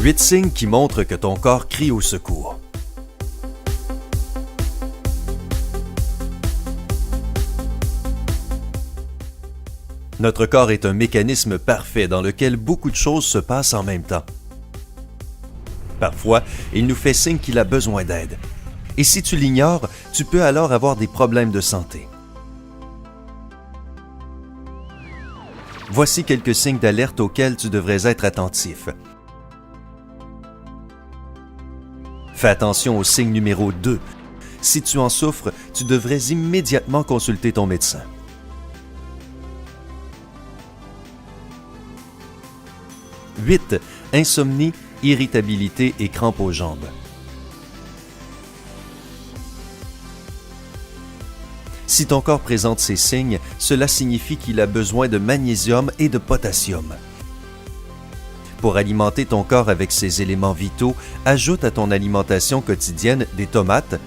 8 signes qui montrent que ton corps crie au secours. Notre corps est un mécanisme parfait dans lequel beaucoup de choses se passent en même temps. Parfois, il nous fait signe qu'il a besoin d'aide. Et si tu l'ignores, tu peux alors avoir des problèmes de santé. Voici quelques signes d'alerte auxquels tu devrais être attentif. Fais attention au signe numéro 2. Si tu en souffres, tu devrais immédiatement consulter ton médecin. 8. Insomnie, irritabilité et crampes aux jambes. Si ton corps présente ces signes, cela signifie qu'il a besoin de magnésium et de potassium. Pour alimenter ton corps avec ces éléments vitaux, ajoute à ton alimentation quotidienne des tomates,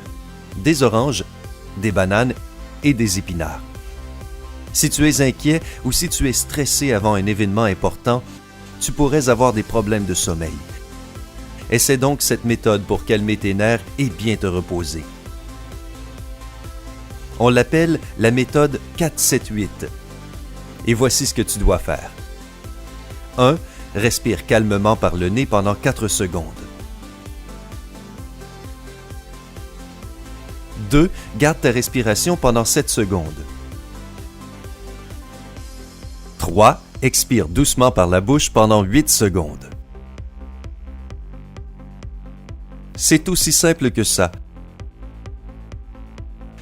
des oranges, des bananes et des épinards. Si tu es inquiet ou si tu es stressé avant un événement important, tu pourrais avoir des problèmes de sommeil. Essaie donc cette méthode pour calmer tes nerfs et bien te reposer. On l'appelle la méthode 4-7-8. Et voici ce que tu dois faire. 1. Respire calmement par le nez pendant 4 secondes. 2. Garde ta respiration pendant 7 secondes. 3. Expire doucement par la bouche pendant 8 secondes. C'est aussi simple que ça.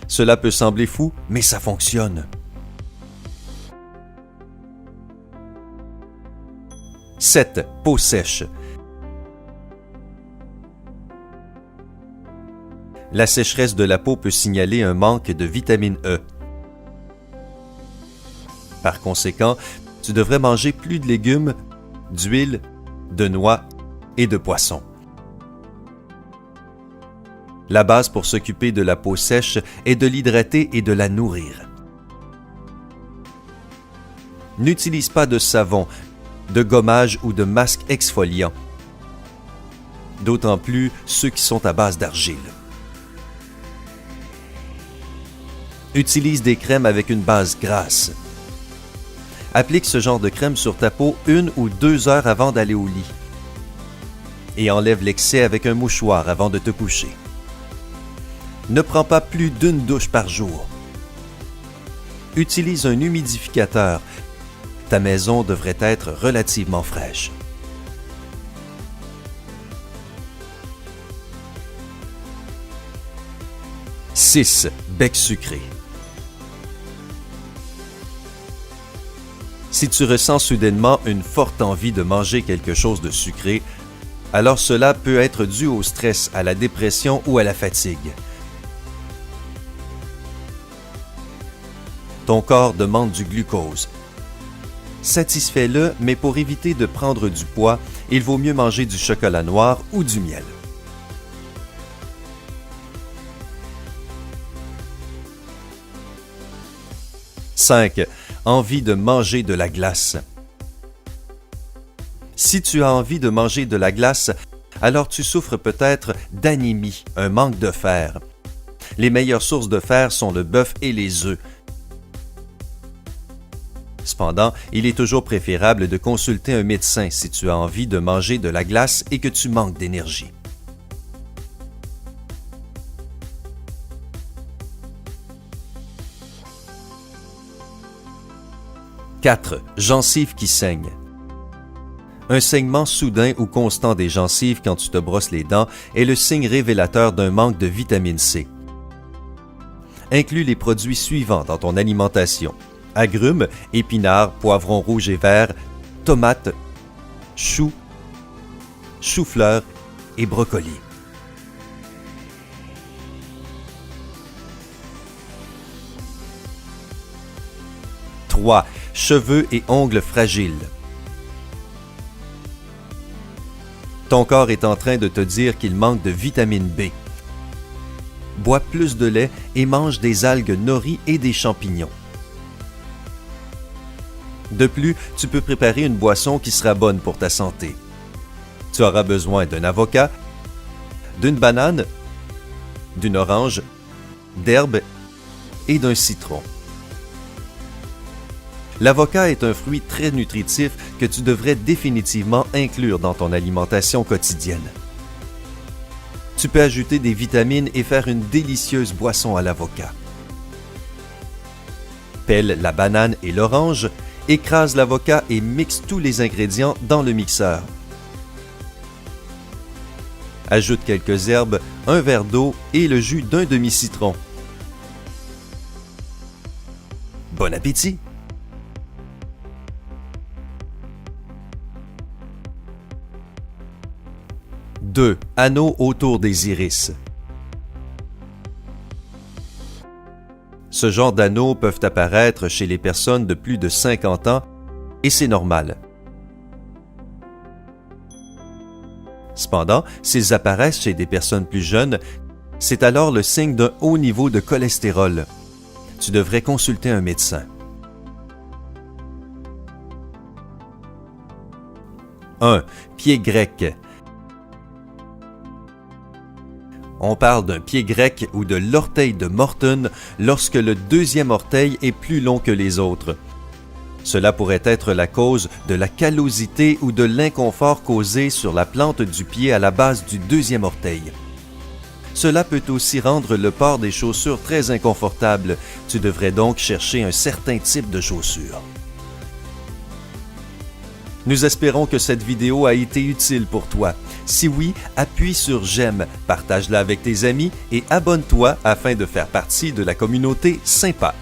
Cela peut sembler fou, mais ça fonctionne. 7. Peau sèche. La sécheresse de la peau peut signaler un manque de vitamine E. Par conséquent, tu devrais manger plus de légumes, d'huile, de noix et de poissons. La base pour s'occuper de la peau sèche est de l'hydrater et de la nourrir. N'utilise pas de savon, de gommage ou de masque exfoliant, d'autant plus ceux qui sont à base d'argile. Utilise des crèmes avec une base grasse. Applique ce genre de crème sur ta peau 1 ou 2 heures avant d'aller au lit. Et enlève l'excès avec un mouchoir avant de te coucher. Ne prends pas plus d'1 douche par jour. Utilise un humidificateur. Ta maison devrait être relativement fraîche. « 6. Bec sucré. Si tu ressens soudainement une forte envie de manger quelque chose de sucré, alors cela peut être dû au stress, à la dépression ou à la fatigue. Ton corps demande du glucose. Satisfais-le, mais pour éviter de prendre du poids, il vaut mieux manger du chocolat noir ou du miel. « 5. Envie de manger de la glace. Si tu as envie de manger de la glace, alors tu souffres peut-être d'anémie, un manque de fer. Les meilleures sources de fer sont le bœuf et les œufs. Cependant, il est toujours préférable de consulter un médecin si tu as envie de manger de la glace et que tu manques d'énergie. « 4. Gencives qui saignent. Un saignement soudain ou constant des gencives quand tu te brosses les dents est le signe révélateur d'un manque de vitamine C. Inclus les produits suivants dans ton alimentation: agrumes, épinards, poivrons rouges et verts, tomates, choux, chou-fleur et brocolis. « 3. Cheveux et ongles fragiles. Ton corps est en train de te dire qu'il manque de vitamine B. Bois plus de lait et mange des algues nori et des champignons. De plus, tu peux préparer une boisson qui sera bonne pour ta santé. Tu auras besoin d'un avocat, d'une banane, d'une orange, d'herbes et d'un citron. L'avocat est un fruit très nutritif que tu devrais définitivement inclure dans ton alimentation quotidienne. Tu peux ajouter des vitamines et faire une délicieuse boisson à l'avocat. Pèle la banane et l'orange, écrase l'avocat et mixe tous les ingrédients dans le mixeur. Ajoute quelques herbes, un verre d'eau et le jus d'un demi-citron. Bon appétit! 2. Anneaux autour des iris. Ce genre d'anneaux peuvent apparaître chez les personnes de plus de 50 ans et c'est normal. Cependant, s'ils apparaissent chez des personnes plus jeunes, c'est alors le signe d'un haut niveau de cholestérol. Tu devrais consulter un médecin. 1. Pied grec. On parle d'un pied grec ou de l'orteil de Morton lorsque le deuxième orteil est plus long que les autres. Cela pourrait être la cause de la callosité ou de l'inconfort causé sur la plante du pied à la base du deuxième orteil. Cela peut aussi rendre le port des chaussures très inconfortable. Tu devrais donc chercher un certain type de chaussures. Nous espérons que cette vidéo a été utile pour toi. Si oui, appuie sur j'aime, partage-la avec tes amis et abonne-toi afin de faire partie de la communauté sympa.